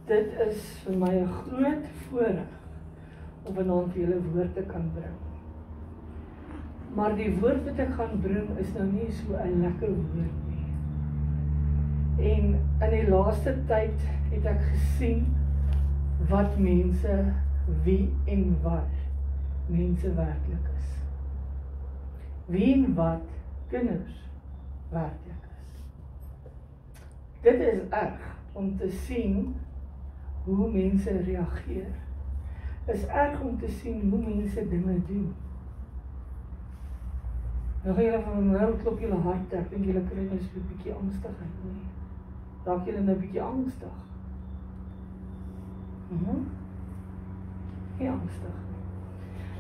Dit is vir my 'n groot voorreg om vanaand vir julle woord te kan bring. Maar die woord wat ek gaan bring is nou nie so 'n lekker woord nie. En in die laaste tyd het ek gesien wat mense, wie en wat mense werklik is. Wie en wat kinders werklik is. Dit is erg om te sien hoe mense reageer. Is erg om te sien hoe mense dinge doen. Nou gaan julle van nou klop julle hart, ek dink julle kry nou so 'n bietjie angstigheid, nee. Raak julle nou 'n bietjie angstig? Nie angstig.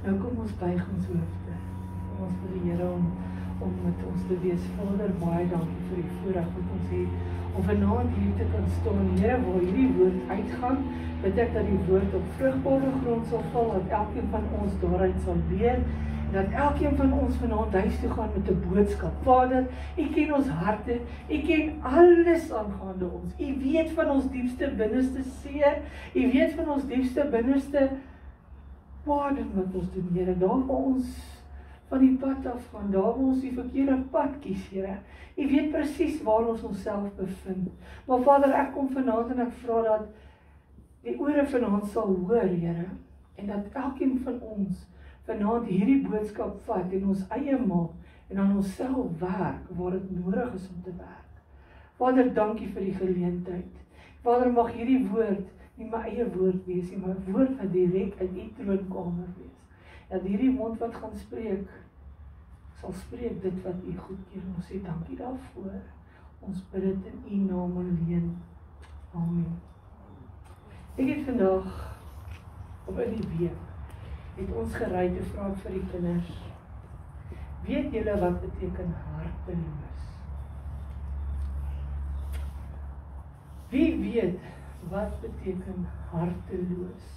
Nou kom ons buig ons hoofde. Kom ons vir die Here om met ons te wees. Vader, baie dankie vir die voorreg wat ons het om vanaand hier te kan staan. Here, waar hierdie woord uitgaan, bid ek dat die woord op vrugbare grond sal val, dat elkeen van ons daaruit sal leer, en dat elkeen van ons vanaand huis toe gaan met 'n boodskap. Vader, U ken ons harte, U ken alles aangaande ons. U weet van ons diepste binneste seer, U weet van ons diepste binneste ding wat ons doen, Here, daar waar ons van die pad afgaan, daar waar ons die verkeerde pad kies, Here. U weet presies waar ons onsself bevind. Maar Vader, ek kom vanaand en ek vra dat die ore vanaand sal hoor, Here, en dat elkeen van ons vanaand hierdie boodskap vat en ons eie maak en aan onsself werk waar dit nodig is om te werk. Vader, dankie vir die geleentheid. Vader, mag hierdie woord nie my eie woord wees nie, maar 'n woord wat direk uit U troonkamer wees. Dat hierdie mond wat gaan spreek, sal spreek dit wat U goedkeur. Ons sê dankie daarvoor. Ons bid dit in U naam alleen. Amen. Ek het vandag, of in die week, het ons gery te vra vir die kinders. Weet julle wat beteken harteloos? Wie weet wat beteken harteloos?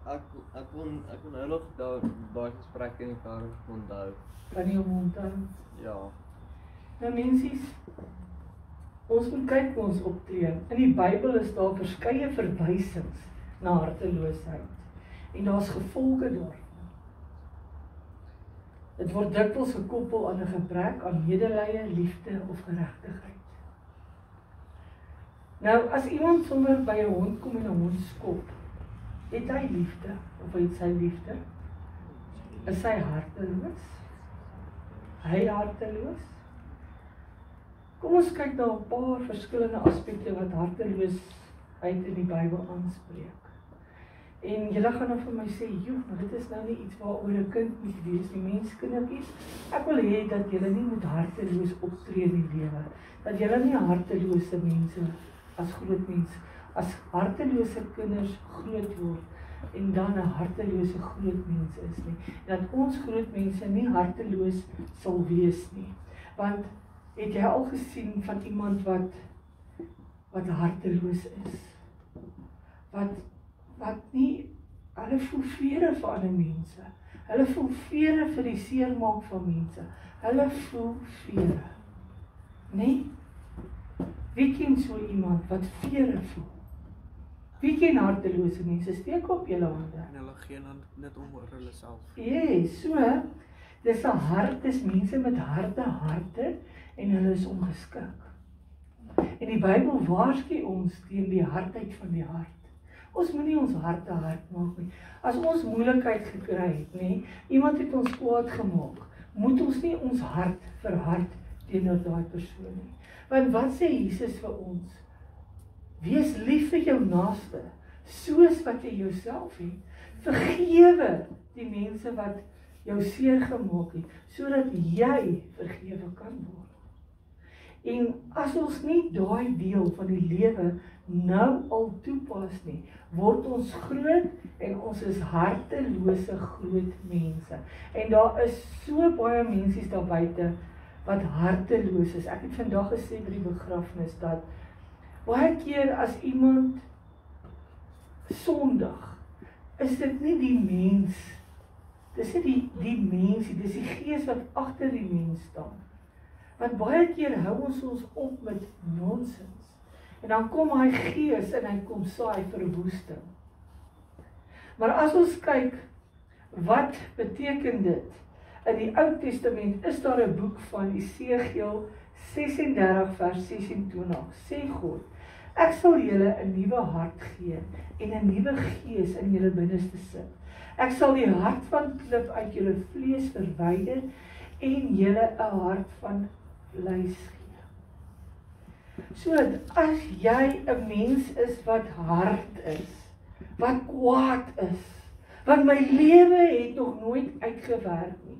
Ek kon nou nog daai gesprek in die kar onthou. Kan jy hom onthou? Ja. Nou mensies, ons moet kyk hoe ons optree. In die Bybel is daar verskeie verwysings na harteloosheid. En daar's gevolge daarvan. Dit word dikwels gekoppel aan 'n gebrek aan medelee, liefde of geregtigheid. Nou, as iemand sommer by 'n hond kom en 'n hond skop, het hy liefde, of het sy liefde? Is hy harteloos? Hy harteloos? Kom ons kyk na 'n paar verskillende aspekte wat harteloosheid in die Bybel aanspreek. En julle gaan nou vir my sê, joh, maar dit is nou nie iets waaroor 'n kind moet wees, die mens kindertjies. Ek wil hê dat julle nie moet harteloos optree in die lewe. Dat julle nie hartelose mense as groot mens, as hartelose kinders groot word en dan 'n hartelose groot mens is nie. En dat ons groot mense nie harteloos sal wees nie. Want het jy al gesien van iemand wat harteloos is? Wat nie, hulle voel vrede vir ander mense. Hulle voel vrede vir die seermaak van mense. Hulle voel vrede. Nee? Wie ken so iemand wat vrede voel? Wie ken hartelose mense? Steek op julle hande. En hulle gee net om oor hulle self. So, dis mense met harde harte en hulle is ongeskik. En die Bybel waarsku ons teen die hardheid van die hart. Ons moet nie ons harte hard maak nie. As ons moeilikheid gekry het, nee, iemand het ons kwaad gemaak, moet ons nie ons hart verhard teenoor daai persoon nie. Want wat sê Jesus vir ons? Wees lief vir jou naaste, soos wat jy jouself het. Vergewe die mense wat jou seer gemaak het, sodat jy vergewe kan word. En as ons nie daai deel van die lewe nou al toepas nie, word ons groot en ons is hartelose groot mense. En daar is so baie mensies daar buite wat harteloos is. Ek het vandag gesê by die begrafnis dat baie keer as iemand sondig, is dit nie die mens, dis nie die mens, dis die gees wat agter die mens staan, Want baie keer hou ons op met nonsens. En dan kom hy gees en hy kom saai verwoesting. Maar as ons kyk, wat beteken dit? In die Ou Testament is daar 'n boek van Esegiel 36 vers 26. Sê God, ek sal julle 'n nuwe hart gee en 'n nuwe gees in julle binneste sit. Ek sal die hart van klip uit julle vlees verwyder en julle 'n hart van vleis gee. So, as jy 'n mens is wat hard is, wat kwaad is, want my lewe het nog nooit uitgewerk nie.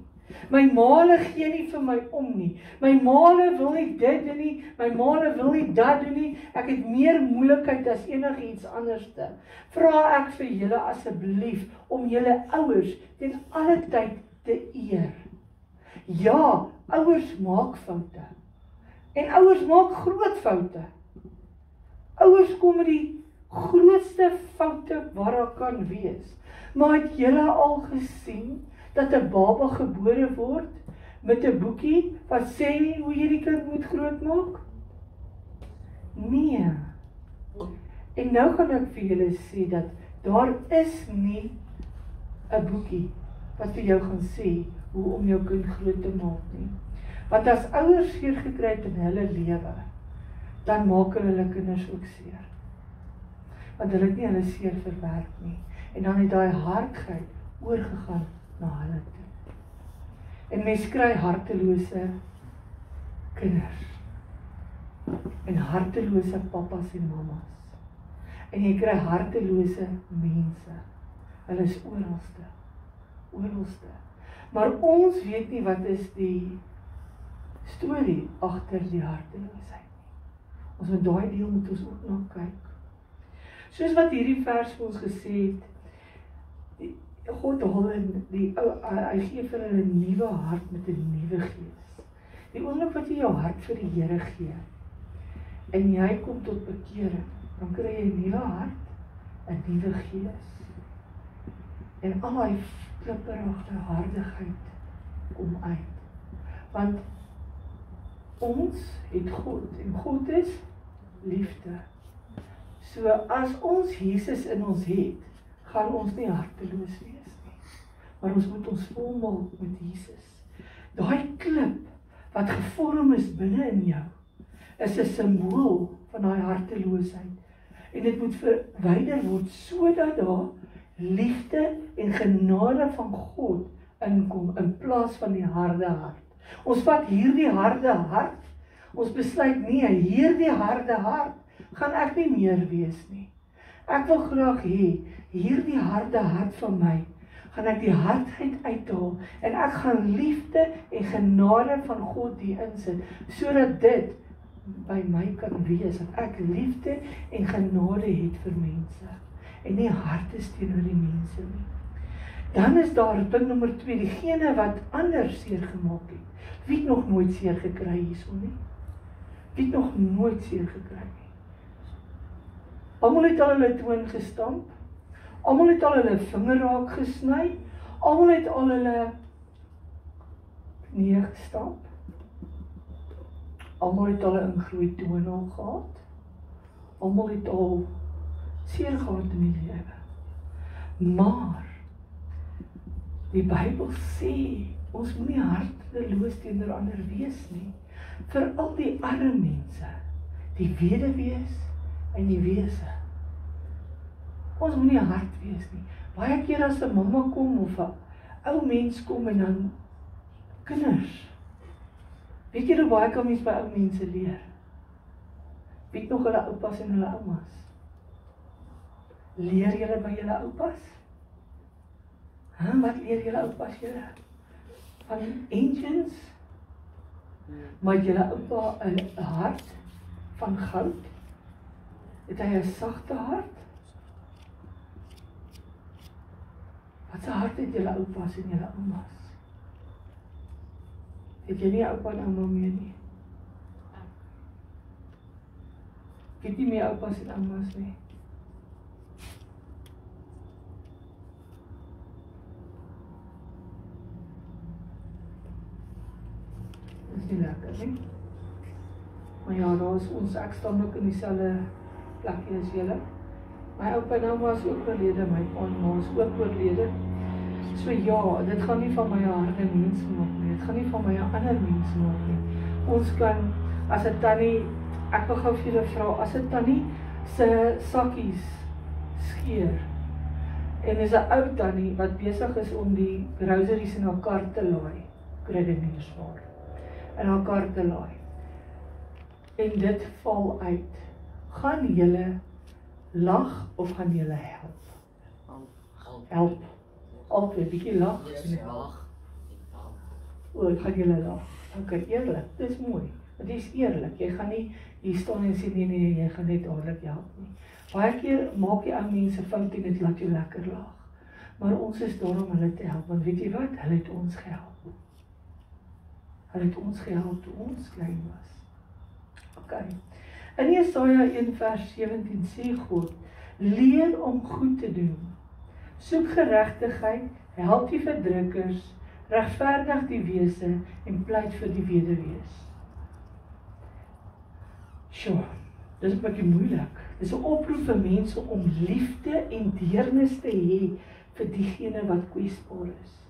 My maale gee nie vir my om nie. My maale wil nie dit doen nie. My maale wil nie dat doen nie. Ek het meer moeilikheid as enigiets anderste. Vra ek vir julle asseblief om julle ouers ten alle tyd te eer. Ja, ouers maak foute. En ouers maak groot foute. Ouers kom met die grootste foute wat daar kan wees. Maar het julle al gesien dat 'n baba gebore word met 'n boekie wat sê hoe jy die kind moet grootmaak? Nee. En nou gaan ek vir julle sê dat daar is nie 'n boekie wat vir jou gaan sê hoe om jou kind groot te maak nie. Want as ouers seer gekry het in hulle lewe, dan maak hulle kinders ook seer. Want hulle het nie hulle seer verwerk nie. En dan het daai hardheid oorgegaan na hulle toe. En mens kry hartelose kinders. En hartelose pappas en mammas. En jy kry hartelose mense. Hulle is oralste. Oralste. Maar ons weet nie wat is die storie agter die harteloosheid nie. Ons moet daai deel moet ons ook na kyk. Soos wat hierdie vers vir ons gesê het, God haal in hy gee vir hulle 'n nuwe hart met 'n nuwe gees. Die oomblik wat jy jou hart vir die Here gee, en jy kom tot bekering, dan kry jy 'n nuwe hart, 'n nuwe gees. En al die klipperige hardigheid kom uit. Want ons het God, en God is liefde. So as ons Jesus in ons het, gaan ons nie harteloos wees nie. Maar ons moet ons volmaak met Jesus. Daai klip wat gevorm is binne in jou, is 'n simbool van daai harteloosheid. En dit moet verwyder word sodat daar liefde en genade van God inkom in plaas van die harde hart. Ons vat hierdie harde hart, ons besluit nee, hierdie harde hart gaan ek nie meer wees nie. Ek wil graag hê, hierdie harde hart van my, gaan ek die hardheid uithaal, en ek gaan liefde en genade van God hier insit, sodat dit by my kan wees, dat ek liefde en genade het vir mense, en nie harte teenoor die mense nie. Dan is daar punt nommer 2, diegene wat ander seer gemaak het. Wie het nog nooit seer gekry hierson nie? Wie het nog nooit seer gekry nie? Almal het al hulle toon gestamp, almal het al hulle vinger raak gesny, almal het al hulle knie gestamp, almal het al 'n ingroei toon al gehad, almal het al seer gehad in die lewe. Maar die Bybel sê, ons moet nie harteloos teenoor ander wees nie, vir al die arme mense, die weduwees en die wese. Ons moet nie hard wees nie. Baie keer as 'n mamma kom of 'n ou mens kom en dan kinders. Weet jy hoe baie kan mens by ou mense leer? Weet nog hulle oupas en hulle oumas? Leer julle by julle oupas? Wat leer julle oupas julle? Van engines? Maar het julle oupa 'n hart van goud? Het hy 'n sagte hart? Wat se hart het julle oupas en julle oumas? Het jy nie oupa en ouma meer nie? Het jy nie meer oupas en oumas nie? Dis nie lekker nie. Maar ja, ek staan ook in dieselfde plekkie as julle. My oupa en ouma is ook oorlede, my pa en ma is ook oorlede. So ja, dit gaan nie van my 'n harde mens maak nie, dit gaan nie van my 'n ander mens maak nie. Ons kan, as 'n tannie, ek wil gou vir julle vra, as 'n tannie se sakkies skeer, en is 'n ou tannie wat besig is om die groceries in haar kar te laai, kruidenierswaar, in haar kar te laai, en dit val uit, gaan julle lag of gaan julle help? Help. Altyd, bietjie lag en help. O, gaan julle lag. Ok, eerlik, dis mooi. Want dit is eerlik, jy gaan nie hier staan en sê nee, jy gaan net dadelik help nie. Baie keer maak die ou mense fout en dit laat jou lekker lag. Maar ons is daar om hulle te help, want weet jy wat? Hulle het ons gehelp. Hulle het ons gehelp toe ons klein was. Ok. In Jesaja 1 vers 17 sê God, leer om goed te doen. Soek geregtigheid, help die verdrukkers, regverdig die wese en pleit vir die weduwees. Sjoe, dis 'n bietjie moeilik. Dis 'n oproep vir mense om liefde en deernis te hê vir diegene wat kwesbaar is.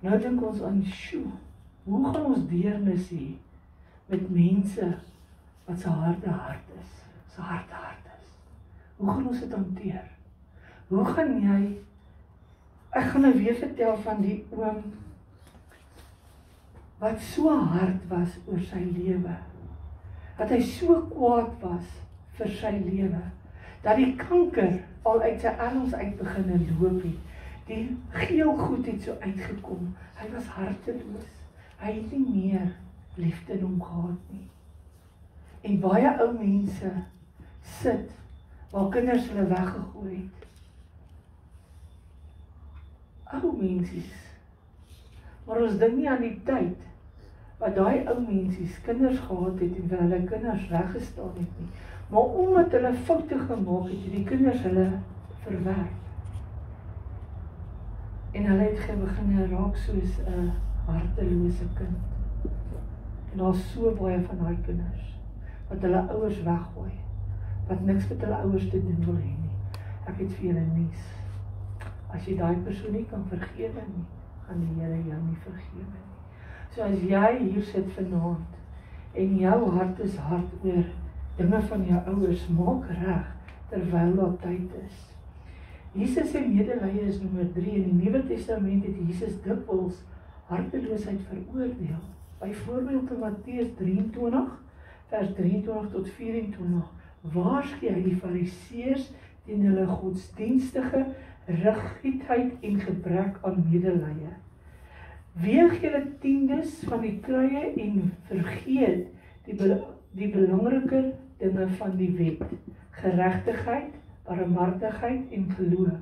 Nou dink ons aan, sjoe, hoe gaan ons deernis hê met mense wat se harde hart is, se harde hart is? Hoe gaan ons dit hanteer? Hoe gaan jy, ek gaan nou weer vertel van die oom wat so hard was oor sy lewe, dat hy so kwaad was vir sy lewe, dat die kanker al uit sy arms uit begin loop het, die geel goed het so uitgekom, hy was harteloos, hy het nie meer liefde in hom gehad nie. En baie ou mense sit waar kinders hulle weggegooi het. Ou mensies. Maar ons dink nie aan die tyd wat daai ou mensies kinders gehad het en vir hulle kinders weggestaan het nie. Maar omdat hulle foute gemaak het, die kinders hulle verwerp. En hulle het begin raak soos 'n hartelose kind. En daar is so baie van daai kinders wat hulle ouers weggooi, wat niks met hulle ouers te doen wil hê nie. Ek het vir julle nuus. As jy daai persoon nie kan vergewe nie, gaan die Here jou nie vergewe nie. So as jy hier sit vanaand en jou hart is hard oor dinge van jou ouers, maak reg terwyl daar tyd is. Jesus se medelee is nommer 3. In die Nuwe Testament het Jesus dikwels harteloosheid veroordeel. Byvoorbeeld in Matteus 23 vers 23 tot 24 waarsku hy die Fariseërs teen hulle godsdienstige rigiedheid en gebrek aan medelee. Weeg julle tiendes van die kruie en vergeet die belangriker dinge van die wet, geregtigheid, barmhartigheid en geloof.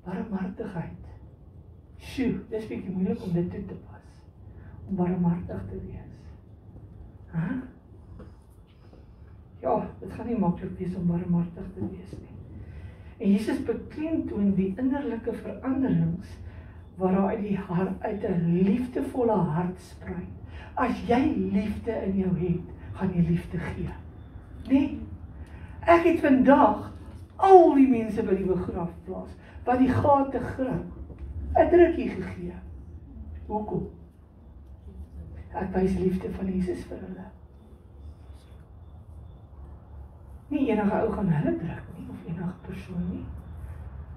Barmhartigheid. Sjoe, dis bietjie moeilik om dit toe te pas, om barmhartig te wees. Ja, dit gaan nie maklik wees om barmhartig te wees nie. En Jesus beklemtoon die innerlike veranderings waaruit die hart uit 'n liefdevolle hart spruit. As jy liefde in jou het, gaan jy liefde gee. Nee, ek het vandag al die mense by die begrafplaas wat die gate grou 'n drukkie gegee. Hoekom? Ek wys liefde van Jesus vir hulle. Nie enige ou gaan hulle druk nie, of enige persoon nie.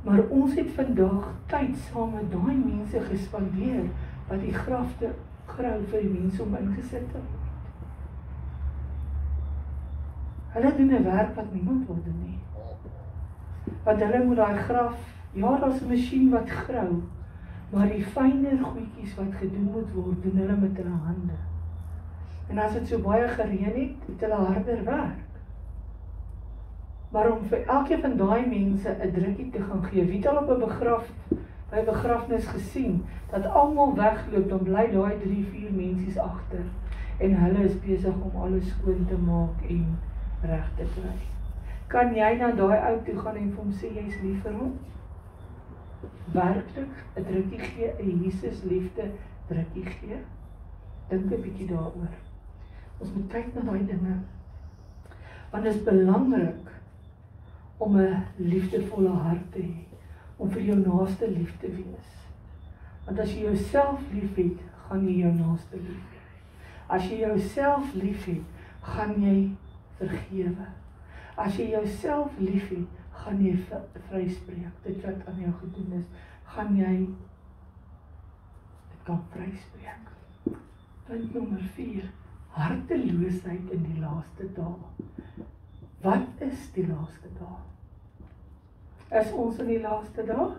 Maar ons het vandag tyd saam met daai mense gespandeer wat die grafte grou vir die mense om ingesit te word. Hulle doen 'n werk wat niemand wil doen nie. Want hulle moet daai graf, ja, daar's 'n masjien wat grou, maar die fynere goedjies wat gedoen moet word, doen hulle met hulle hande. En as dit so baie gereën het hulle harder werk. Maar om vir elkeen van daai mense 'n drukkie te gaan gee, wie het al op 'n begrafnis gesien, dat almal wegloop, dan bly daai 3-4 mensies agter, en hulle is besig om alles skoon te maak en reg te kry. Kan jy na daai ou toe gaan en vir hom sê, jy is lief vir hom? Werklik 'n drukkie gee, 'n Jesus liefde drukkie gee? Dink 'n bietjie daaroor. Ons moet kyk na daai dinge. Want dit is belangrik om 'n liefdevolle hart te hê, om vir jou naaste lief te wees. Want as jy jouself liefhet, gaan jy jou naaste lief hê. As jy jouself liefhet, gaan jy vergewe. As jy jouself liefhet, gaan jy vryspreek. Dit wat aan jou gedoen is, gaan jy dit kan vryspreek. Punt nommer 4. Harteloosheid in die laaste dae. Wat is die laaste dae? Is ons in die laaste dae?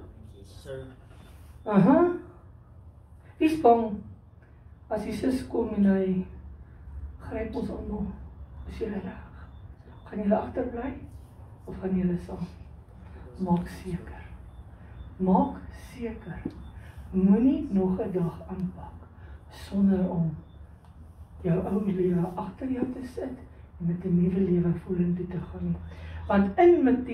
Aha. Wie is bang as Jesus kom en hy gryp ons almal? Is julle reg? Gaan julle agterbly of gaan julle saam? Maak seker. Maak seker. Moenie nog 'n dag aanpak sonder om jou ou lewe agter jou te sit en met 'n nuwe lewe vorentoe te gaan. Want in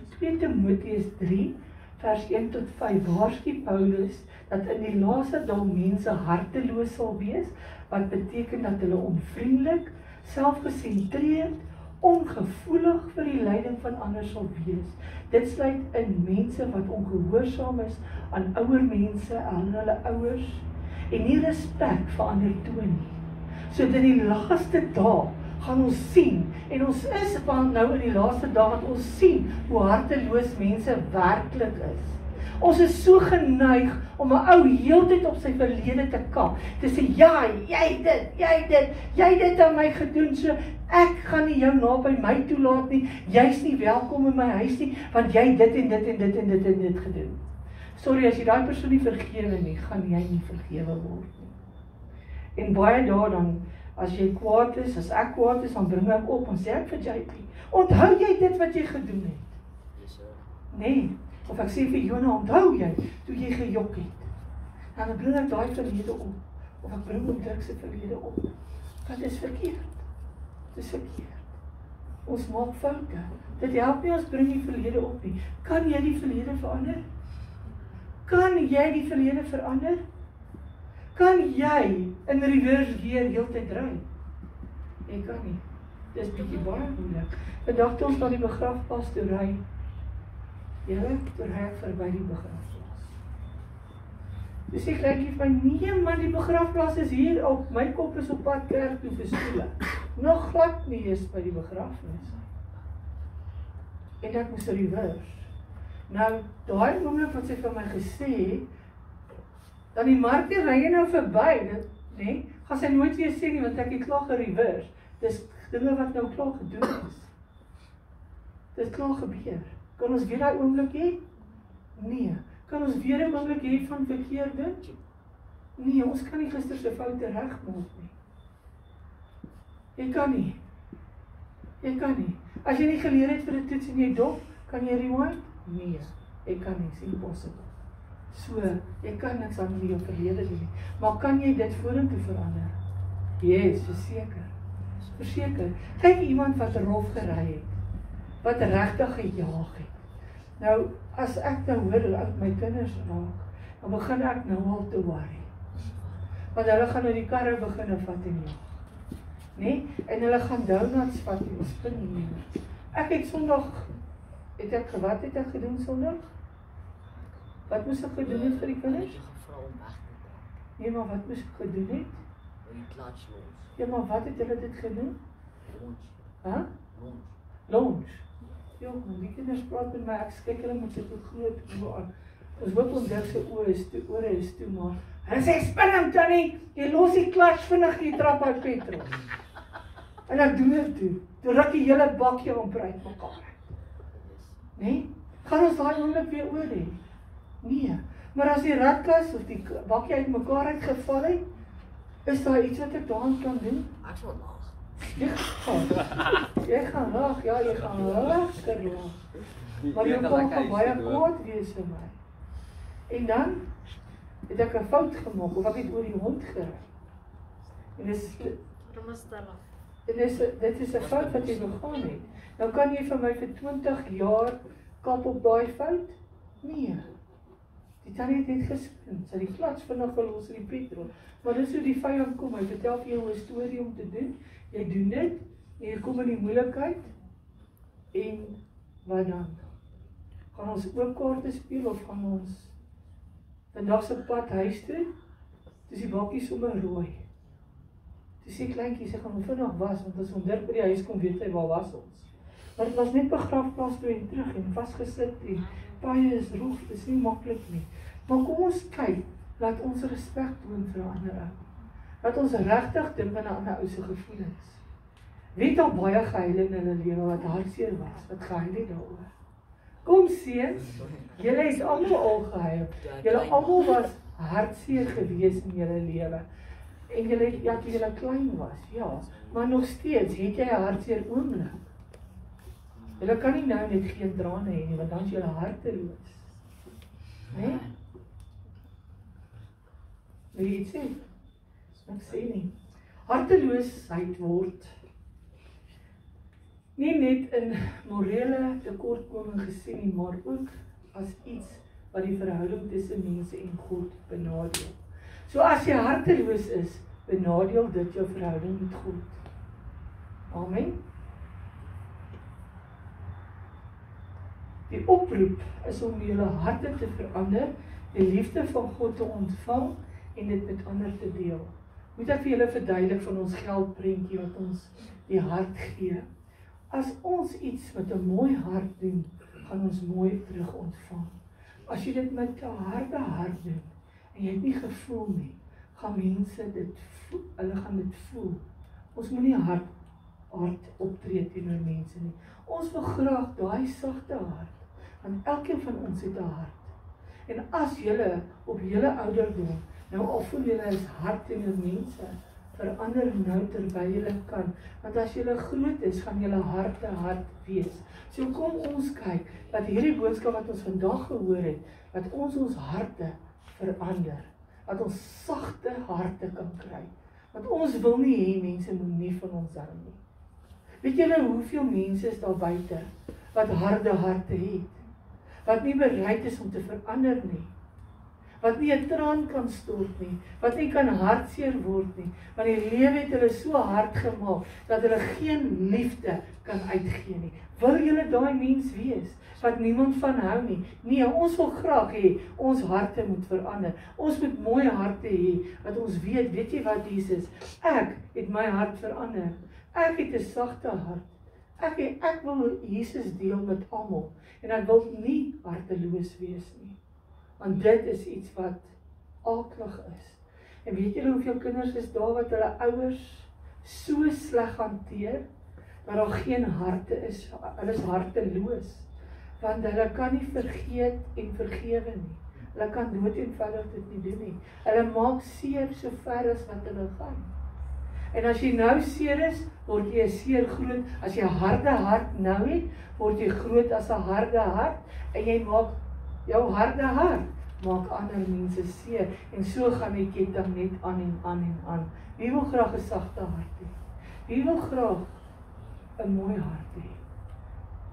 2 Timoteus 3 vers 1 tot 5 waarsku Paulus dat in die laaste dae mense harteloos sal wees, wat beteken dat hulle onvriendelik, selfgesentreerd, ongevoelig vir die lyding van ander sal wees. Dit sluit in mense wat ongehoorsaam is aan ouer mense, aan hulle ouers, en nie respek vir ander toon nie. So in die laaste dae gaan ons sien, en ons is van nou in die laaste dae, want ons sien hoe harteloos mense werklik is. Ons is so geneig om 'n ou heeltyd op sy verlede te kap, te sê, ja, jy dit aan my gedoen, so ek gaan nie jou naby my toelaat nie, jy's nie welkom in my huis nie, want jy dit en dit gedoen. Sorry, as jy daai persoon nie vergewe nie, gaan jy nie vergewe word nie. En baie daar dan, as jy kwaad is, as ek kwaad is, dan bring ek op, en sê ek vir JP, onthou jy dit wat jy gedoen het? Nee, of ek sê vir Jonah, onthou jy, toe jy gejok het? Dan bring ek daai verlede op, of ek bring ook Dirk se verlede op. Dat is verkeerd. Dit is verkeerd. Ons maak foute. Dit help nie ons bring die verlede op nie. Kan jy die verlede verander? Kan jy die verlede verander? Kan jy in reverse weer heeltyd ry? Ek kan nie. Dis bietjie baie moeilik. Vandag toe ons na die begrafplaas toe ry, toe ry ek verby die begrafplaas. Dus ek kyk vir my, nee man, die begrafplaas is hier op, my kop is op pad kerk toe vir skole. Nog glad nie eens by die begrafnis. En ek moes reverse. Nou, daai oomblik wat sy vir my gesê, dan die Markie ry nou verby, nee, gaan sy nooit weer sê nie, want ek het klaar gereverse. Dis dinge wat nou klaar gedoen is. Dit is klaar gebeur. Kan ons weer daai oomblik hê? Nee. Kan ons weer 'n oomblik hê van verkeerde? Nee, ons kan nie gister se foute regmaak nie. Jy kan nie. Jy kan nie. As jy nie geleer het vir 'n toets en jy dop, kan jy rewind? Nee, jy kan nie, it's impossible. So, jy kan niks aan jou verlede doen nie. Maar kan jy dit vorentoe verander? Yes, verseker. Verseker. Kyk iemand wat rof gery het, wat regtig gejaag het. Nou, as ek nou hoor hoe oud my kinders raak, dan begin ek nou al te worry. Want hulle gaan nou die karre begin vat en jaag. Nee? En hulle gaan donuts vat en spin nie. Ek het Sondag, wat het ek gedoen Sondag? Wat moes ek gedoen het vir die kinders? Nee, maar wat moes ek gedoen het? Ja, maar wat het hulle dit gedoen? Lunch. Lunch. Ja, die kinders praat met my, ek skik hulle met so groot oë aan. Ons hoop ons Dirk se ore is toe, maar hulle sê, spin hom Tannie, jy los die clutch vinnig die trap uit petrol. En ek doen dit toe. Toe ruk die hele bakkie amper uit mekaar. Nee? Gaan ons daai oomblik weer oor hê? Nee. Maar as die radkas of die bakkie uit mekaar uitgeval het, is daar iets wat ek daaraan kan doen? Ek sal lag. Jy gaan lag, ja, jy gaan lekker lag. Maar jy kan baie kwaad wees vir my. En dan het ek 'n fout gemaak, of ek het oor die hond gery. En dit is 'n fout wat jy begaan het. Nou kan jy vir my vir 20 jaar kap op daai fout? Nee. Die tannie het net gespin, sy het die klats vinnig gelos in die petrol. Maar dis hoe die vyand kom, hy vertel vir jou 'n storie om te doen, jy doen dit, en jy kom in die moeilikheid, en wat dan? Gaan ons ook kaarte speel, of gaan ons vandag se pad huis toe, dis die bakkie sommer rooi. Toe sê kleintjie, sy gaan hom vinnig was, want as ons dit by die huis kom, weet hy waar was ons. Maar het was net begrafplaas toe en terug, en vastgesit, en paaie is roef, dit is nie maklik nie. Maar kom ons kyk, laat ons respek toon vir 'n ander ou. Laat ons regtig dink aan 'n ander ou se gevoelens. Wie het al baie gehuil in hulle lewe wat hartseer was, wat gehuil het daaroor? Kom seuns, julle het almal al gehuil. Julle almal was hartseer gewees in julle lewe. En julle het, ja, toe julle klein was, ja, maar nog steeds het jy 'n hartseer oomblik. Julle kan nie nou net geen trane hê nie, want dan is julle harteloos. Nee? Wil jy iets sê? Ek sê nie. Harteloosheid word nie net in morele tekortkoming gesien nie, maar ook as iets wat die verhouding tussen mense en God benadeel. So as jy harteloos is, benadeel dit jou verhouding met God. Amen. Die oproep is om julle harte te verander, die liefde van God te ontvang en dit met ander te deel. Moet ek vir julle verduidelik van ons geldprentjie wat ons die hart gee. As ons iets met 'n mooi hart doen, gaan ons mooi terug ontvang. As jy dit met 'n harde hart doen en jy het nie gevoel nie, gaan mense dit voel, hulle gaan dit voel. Ons moet nie hard optree teenoor mense nie. Ons wil graag daai sagte hart, want elkeen van ons het 'n hart. En as julle op julle ouderdom nou al voel julle is hard teenoor mense, verander nou terwyl julle kan, want as julle groot is, gaan julle harte hard wees. So kom ons kyk, dat hierdie boodskap wat ons vandag gehoor het, dat ons harte verander, dat ons sagte harte kan kry, want ons wil nie hê mense moet nie van ons hou nie. Weet julle hoeveel mense is daar buite, wat harde harte het, wat nie bereid is om te verander nie, wat nie 'n traan kan stort nie, wat nie kan hartseer word nie, want die lewe het hulle so hard gemaak, dat hulle geen liefde kan uitgee nie. Wil julle daai mens wees, wat niemand van hou nie? Nee, ons wil graag hê, ons harte moet verander. Ons moet mooi harte hê, dat ons weet jy wat Jesus, ek het my hart verander. Ek het 'n sagte hart. Ek wil Jesus deel met almal, en ek wil nie harteloos wees nie. Want dit is iets wat aklig is. En weet julle hoeveel kinders is daar wat hulle ouers so sleg hanteer, dat daar geen harte is, hulle is harteloos, want hulle kan nie vergeet en vergewe nie. Hulle kan dood eenvoudig dit nie doen nie. Hulle maak seer so ver as wat hulle gaan. En as jy nou seer is, word jy 'n seer groot. As jy 'n harde hart nou het, word jy groot as 'n harde hart, en jy maak jou harde hart maak ander mense seer, en so gaan die ketting net aan en aan en aan. Wie wil graag 'n sagte hart hê? Wie wil graag 'n mooi hart hê?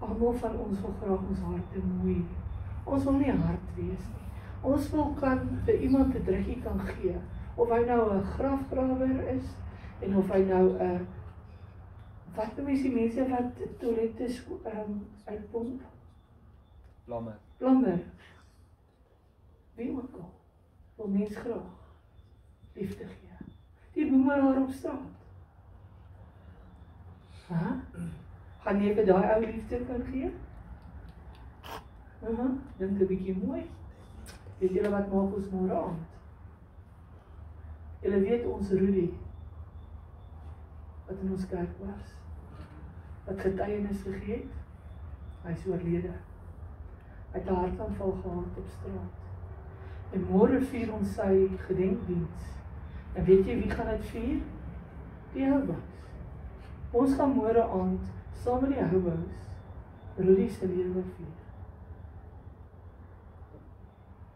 Almal van ons wil graag ons harte mooi hê. Ons wil nie hard wees nie. Ons wil kan vir iemand 'n drukkie kan gee, of hy nou 'n grafgrawer is, en of hy nou 'n wat noem jy die mense wat toilette uitpomp? Plumber. Wie ook al, wil mens graag liefde gee. Die boemelaar op straat. Gaan jy vir daai ou liefde kan gee? Dink 'n bietjie mooi. Weet julle wat maak ons môre aand? Julle weet ons Rudy, wat in ons kerk was, wat getuienis gegee het, hy is oorlede. Hy het 'n hartaanval gehad op straat. En môre vier ons sy gedenkdiens. En weet jy wie gaan dit vier? Die Houboes. Ons gaan môre aand saam met die Houboes Rudy se lewe vier.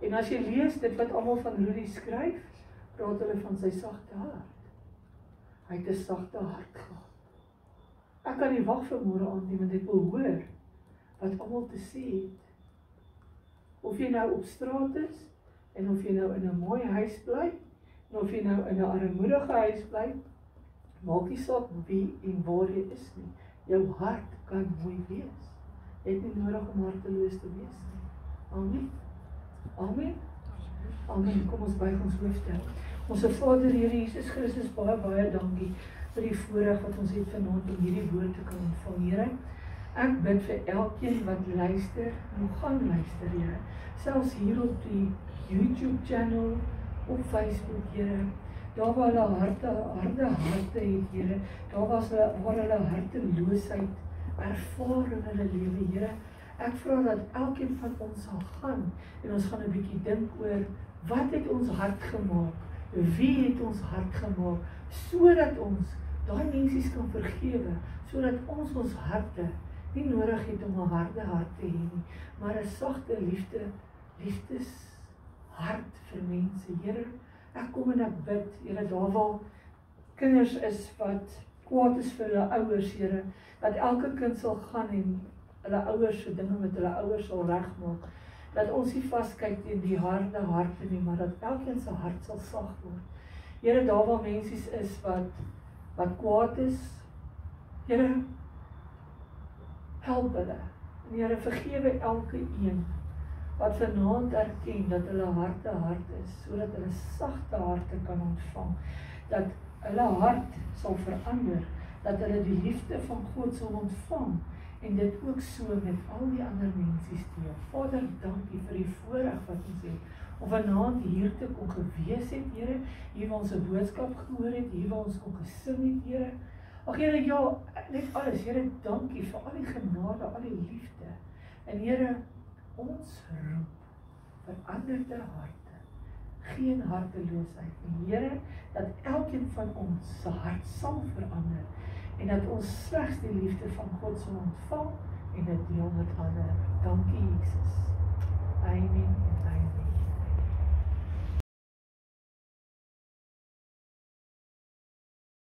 En as jy lees dit wat almal van Rudy skryf, praat hulle van sy sagte hart. Hy het 'n sagte hart gehad. Ek kan nie wag vir môre aand nie, want ek wil hoor wat almal te sê het. Of jy nou op straat is, En of jy nou in 'n mooi huis bly, en of jy nou in 'n armoedige huis bly, maak nie saak wie en waar jy is nie. Jou hart kan mooi wees. Jy het nie nodig om harteloos te wees nie. Amen. Amen. Amen. Kom ons buig ons hoofde. Onse Vader, Here Jesus Christus, baie dankie vir die voorreg wat ons het vanaand om hierdie woord te kan ontvang, Here. Ek bid vir elkeen wat luister, nog gaan luister, Here. Selfs hier op die YouTube channel, op Facebook, Here. Daar waar hulle harde harte het, Here. Daar waar hulle harteloosheid ervaar in hulle lewe, Here. Ek vra dat elkeen van ons sal gaan en ons gaan 'n bietjie dink oor wat het ons hart gemaak? Wie het ons hart gemaak? Sodat ons daai mensies kan vergewe, sodat ons harte nie nodig het om 'n harde hart te hê nie, maar 'n sagte liefdeshart vir mense. Here, ek kom en ek bid, Here, daar waar kinders is wat kwaad is vir hulle ouers, Here, dat elke kind sal gaan en hulle ouers se dinge met hulle ouers sal regmaak. Dat ons nie vaskyk teen die harde harte nie, maar dat elkeen se hart sal sag word. Here, daar waar mensies is wat kwaad is, Here, help hulle. En Here, vergewe elke een wat vanaand erken dat hulle harte hard is, sodat hulle sagte harte kan ontvang, dat hulle hart sal verander, dat hulle die liefde van God sal ontvang, en dit ook so met al die ander mensies deel. Vader, dankie vir die voorreg wat ons het, om vanaand hier te kon gewees het, Here, hier waar ons 'n boodskap gehoor het, hier waar ons kon gesing het, Here. Ag Here, ja, net alles, Here, dankie vir al die genade, al die liefde. En Here, ons roep veranderde harte, geen harteloosheid. En Here, dat elkeen van ons se hart sal verander, en dat ons slegs die liefde van God sal ontvang, en dit deel met ander. Dankie Jesus. Amen en amen.